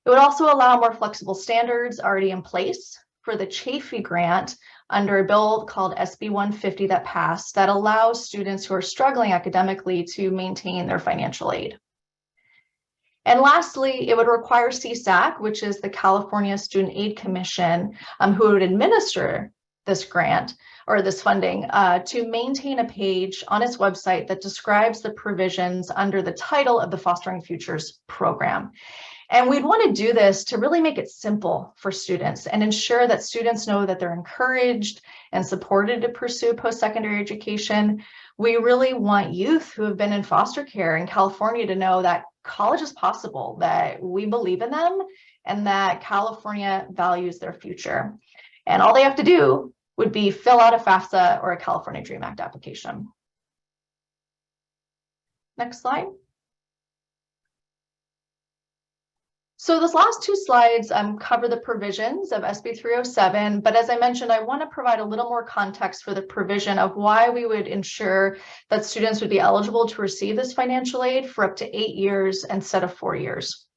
It would also allow more flexible standards already in place for the Chafee grant under a bill called SB 150 that passed that allows students who are struggling academically to maintain their financial aid. And lastly, it would require CSAC, which is the California Student Aid Commission, who would administer this grant or this funding, to maintain a page on its website that describes the provisions under the title of the Fostering Futures program. And we'd want to do this to really make it simple for students and ensure that students know that they're encouraged and supported to pursue post-secondary education. We really want youth who have been in foster care in California to know that college is possible, that we believe in them, and that California values their future. And all they have to do would be fill out a FAFSA or a California DREAM Act application. Next slide. So those last two slides cover the provisions of SB 307, but as I mentioned, I want to provide a little more context for the provision of why we would ensure that students would be eligible to receive this financial aid for up to 8 years instead of 4 years.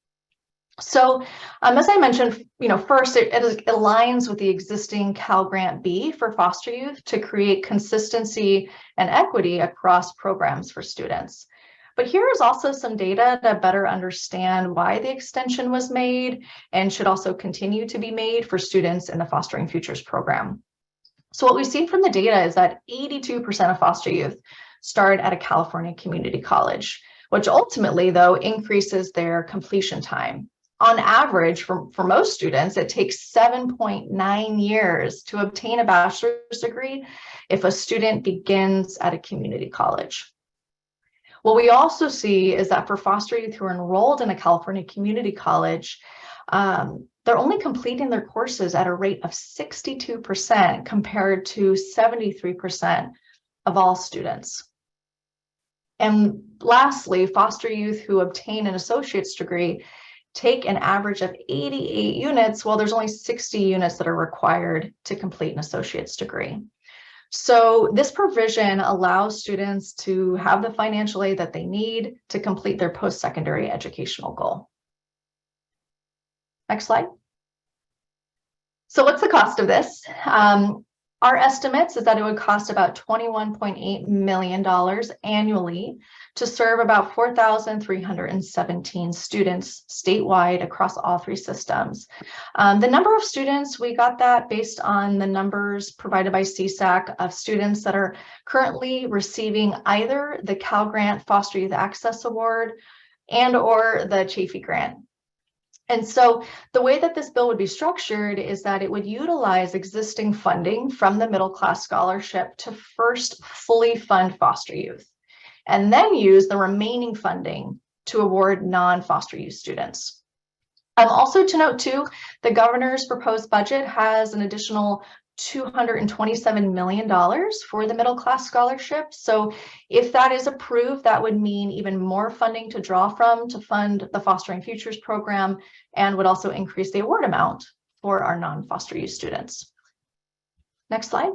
So as I mentioned, first it aligns with the existing Cal Grant B for foster youth to create consistency and equity across programs for students. But here is also some data to better understand why the extension was made and should also continue to be made for students in the Fostering Futures program. So what we've seen from the data is that 82% of foster youth start at a California community college, which ultimately, though, increases their completion time. On average, for most students, it takes 7.9 years to obtain a bachelor's degree if a student begins at a community college. What we also see is that for foster youth who are enrolled in a California community college, they're only completing their courses at a rate of 62% compared to 73% of all students. And lastly, foster youth who obtain an associate's degree take an average of 88 units, well, there's only 60 units that are required to complete an associate's degree. So this provision allows students to have the financial aid that they need to complete their post-secondary educational goal. Next slide. So what's the cost of this? Our estimates is that it would cost about $21.8 million annually to serve about 4,317 students statewide across all three systems. The number of students, we got that based on the numbers provided by CSAC of students that are currently receiving either the Cal Grant Foster Youth Access Award and or the Chafee Grant. And so the way that this bill would be structured is that it would utilize existing funding from the middle class scholarship to first fully fund foster youth, and then use the remaining funding to award non-foster youth students. Also to note too, the governor's proposed budget has an additional $227 million for the middle class scholarship. So if that is approved, that would mean even more funding to draw from to fund the Fostering Futures program, and would also increase the award amount for our non-foster youth students. Next slide.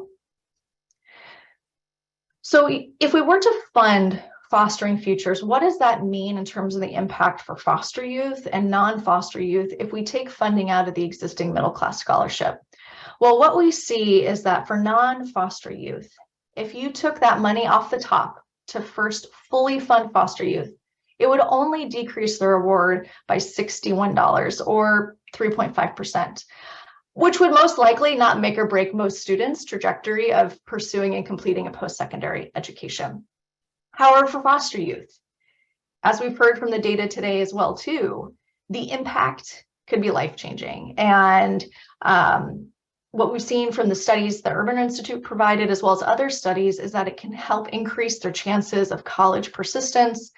So if we were to fund Fostering Futures, what does that mean in terms of the impact for foster youth and non-foster youth if we take funding out of the existing middle class scholarship? Well, what we see is that for non-foster youth, if you took that money off the top to first fully fund foster youth, it would only decrease their award by $61 or 3.5%, which would most likely not make or break most students' trajectory of pursuing and completing a post-secondary education. However, for foster youth, as we've heard from the data today as well too, the impact could be life-changing. And what we've seen from the studies the Urban Institute provided, as well as other studies, is that it can help increase their chances of college persistence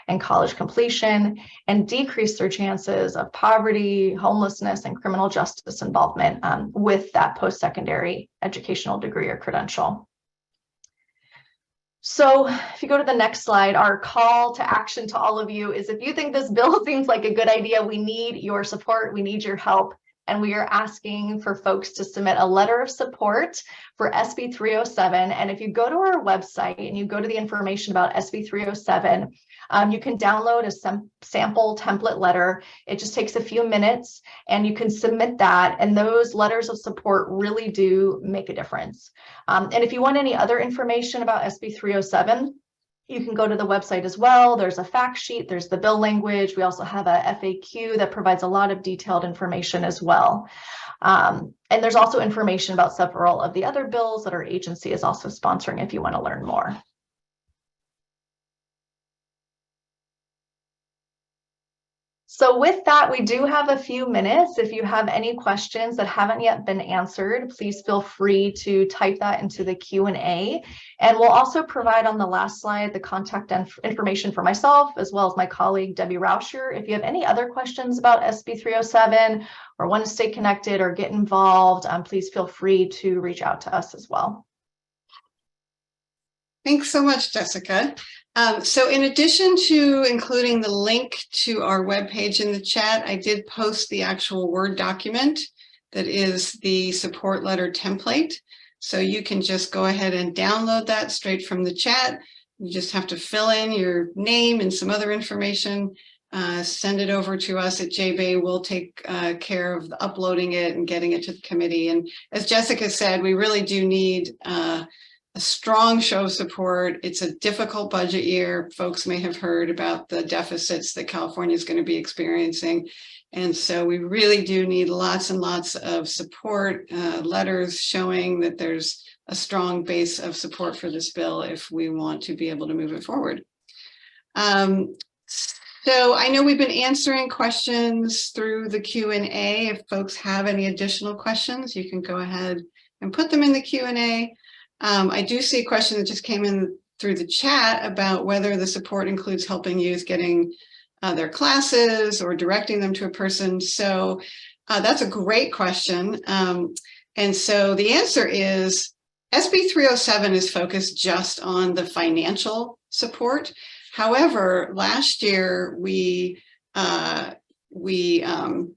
and college completion, and decrease their chances of poverty, homelessness, and criminal justice involvement with that post-secondary educational degree or credential. So if you go to the next slide, our call to action to all of you is, if you think this bill seems like a good idea, we need your support, we need your help. And we are asking for folks to submit a letter of support for SB 307. And if you go to our website and you go to the information about SB 307, you can download a sample template letter. It just takes a few minutes and you can submit that. And those letters of support really do make a difference. And if you want any other information about SB 307, you can go to the website as well. There's a fact sheet, there's the bill language. We also have a FAQ that provides a lot of detailed information as well. And there's also information about several of the other bills that our agency is also sponsoring if you want to learn more. So with that, we do have a few minutes. If you have any questions that haven't yet been answered, please feel free to type that into the Q&A. And we'll also provide on the last slide the contact information for myself, as well as my colleague, Debbie Rauscher. If you have any other questions about SB 307 or want to stay connected or get involved, please feel free to reach out to us as well. Thanks so much, Jessica. So in addition to including the link to our webpage in the chat, I did post the actual Word document that is the support letter template. So you can just go ahead and download that straight from the chat. You just have to fill in your name and some other information, send it over to us at JBay. We'll take care of uploading it and getting it to the committee. And as Jessica said, we really do need a strong show of support. It's a difficult budget year. Folks may have heard about the deficits that California is going to be experiencing. And so we really do need lots and lots of support, letters showing that there's a strong base of support for this bill if we want to be able to move it forward. So I know we've been answering questions through the Q&A. If folks have any additional questions, you can go ahead and put them in the Q&A. I do see a question that just came in through the chat about whether the support includes helping youth getting their classes or directing them to a person. So that's a great question. And so the answer is SB 307 is focused just on the financial support. However, last year we we're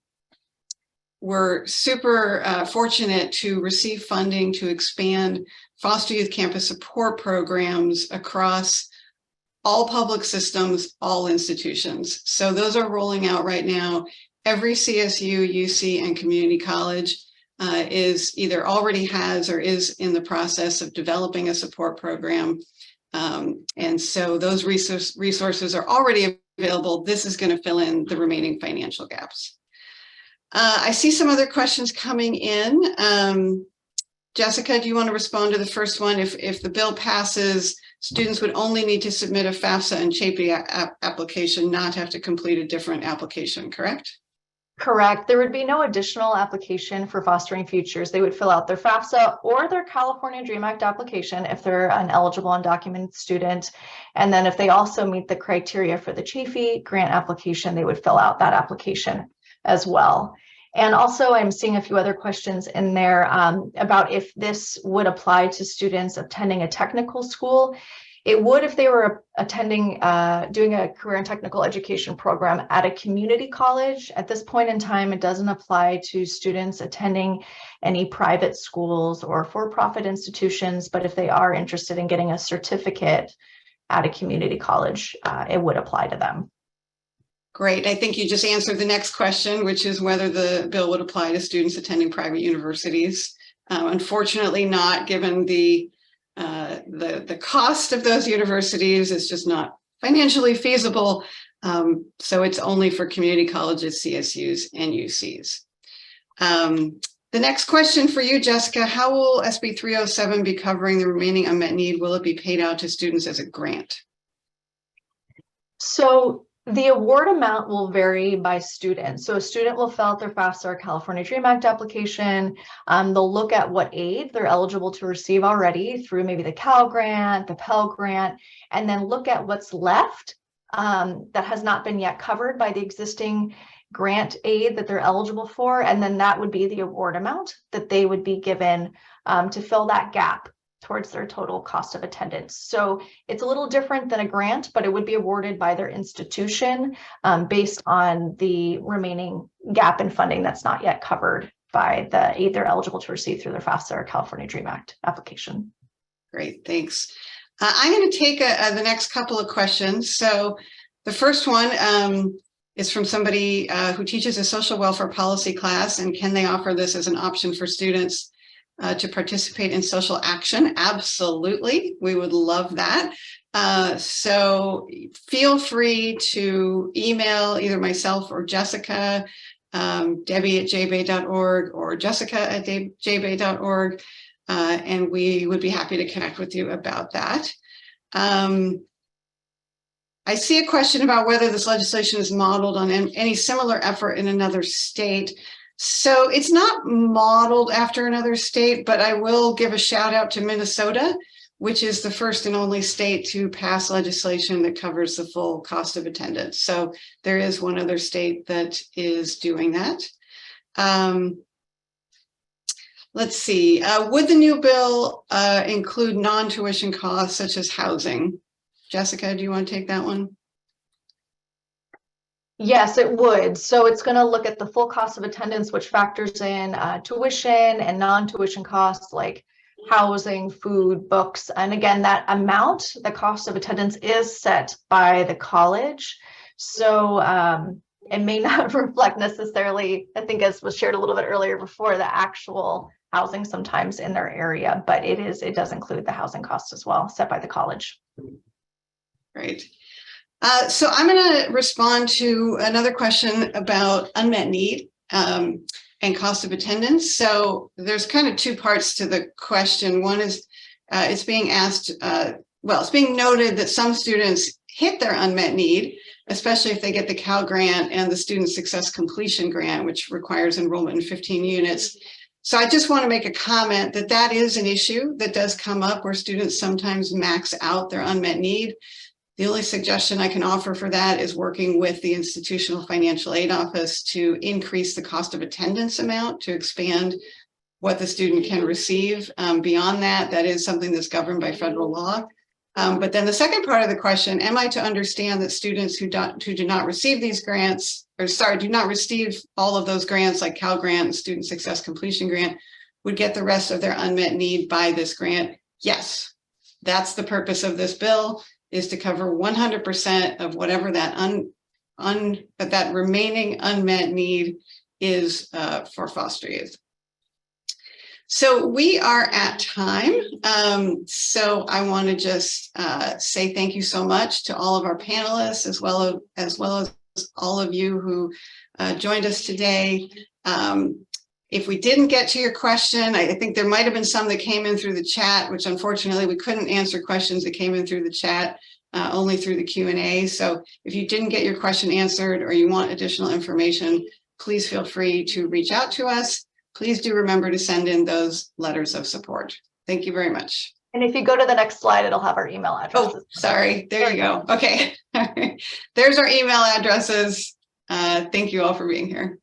super fortunate to receive funding to expand foster youth campus support programs across all public systems, all institutions. So those are rolling out right now. Every CSU, UC, and community college is either already has or is in the process of developing a support program. And so those resources are already available. This is going to fill in the remaining financial gaps. I see some other questions coming in. Jessica, do you want to respond to the first one? If the bill passes, students would only need to submit a FAFSA and CHAPE application, not have to complete a different application, correct? Correct. There would be no additional application for Fostering Futures. They would fill out their FAFSA or their California DREAM Act application if they're an eligible undocumented student. And then if they also meet the criteria for the CHAPE grant application, they would fill out that application as well. And also I'm seeing a few other questions in there about if this would apply to students attending a technical school. It would if they were attending, doing a career and technical education program at a community college. At this point in time, it doesn't apply to students attending any private schools or for-profit institutions, but if they are interested in getting a certificate at a community college, it would apply to them. Great. I think you just answered the next question, which is whether the bill would apply to students attending private universities. Unfortunately not, given the cost of those universities is just not financially feasible. So it's only for community colleges, CSUs, and UCs. The next question for you, Jessica, how will SB 307 be covering the remaining unmet need? Will it be paid out to students as a grant? So the award amount will vary by student. So a student will fill out their FAFSA or California DREAM Act application. They'll look at what aid they're eligible to receive already through maybe the Cal grant, the Pell grant, and then look at what's left that has not been yet covered by the existing grant aid that they're eligible for. And then that would be the award amount that they would be given to fill that gap towards their total cost of attendance. So it's a little different than a grant, but it would be awarded by their institution based on the remaining gap in funding that's not yet covered by the aid they're eligible to receive through their FAFSA or California DREAM Act application. Great, thanks. I'm going to take the next couple of questions. So the first one is from somebody who teaches a social welfare policy class, and can they offer this as an option for students to participate in social action? Absolutely, we would love that. So feel free to email either myself or Jessica, Debbie@jbay.org or Jessica@jbay.org, and we would be happy to connect with you about that. I see a question about whether this legislation is modeled on any similar effort in another state. So it's not modeled after another state, but I will give a shout out to Minnesota, which is the first and only state to pass legislation that covers the full cost of attendance. So there is one other state that is doing that. Let's see, would the new bill include non-tuition costs such as housing? Jessica, do you want to take that one? Yes, it would. So it's going to look at the full cost of attendance, which factors in tuition and non-tuition costs like housing, food, books. And again, that amount, the cost of attendance is set by the college. So it may not reflect necessarily, I think as was shared a little bit earlier before, the actual housing sometimes in their area, but it does include the housing costs as well, set by the college. Great. So I'm going to respond to another question about unmet need and cost of attendance. So there's kind of two parts to the question. One is it's being asked, it's being noted that some students hit their unmet need, especially if they get the Cal grant and the Student Success Completion grant, which requires enrollment in 15 units. So I just want to make a comment that that is an issue that does come up where students sometimes max out their unmet need. The only suggestion I can offer for that is working with the Institutional Financial Aid Office to increase the cost of attendance amount to expand what the student can receive. Beyond that, that is something that's governed by federal law. But then the second part of the question, am I to understand that students who do not receive these grants do not receive all of those grants like Cal Grant and Student Success Completion Grant would get the rest of their unmet need by this grant. Yes, that's the purpose of this bill, is to cover 100% of whatever that that remaining unmet need is for foster youth. So we are at time. So I want to just say thank you so much to all of our panelists, as well as all of you who joined us today. If we didn't get to your question, I think there might have been some that came in through the chat, which unfortunately we couldn't answer questions that came in through the chat, only through the Q&A. So if you didn't get your question answered or you want additional information, please feel free to reach out to us. Please do remember to send in those letters of support. Thank you very much. And if you go to the next slide, it'll have our email addresses. Oh, sorry. There you go. Okay. There's our email addresses. Thank you all for being here.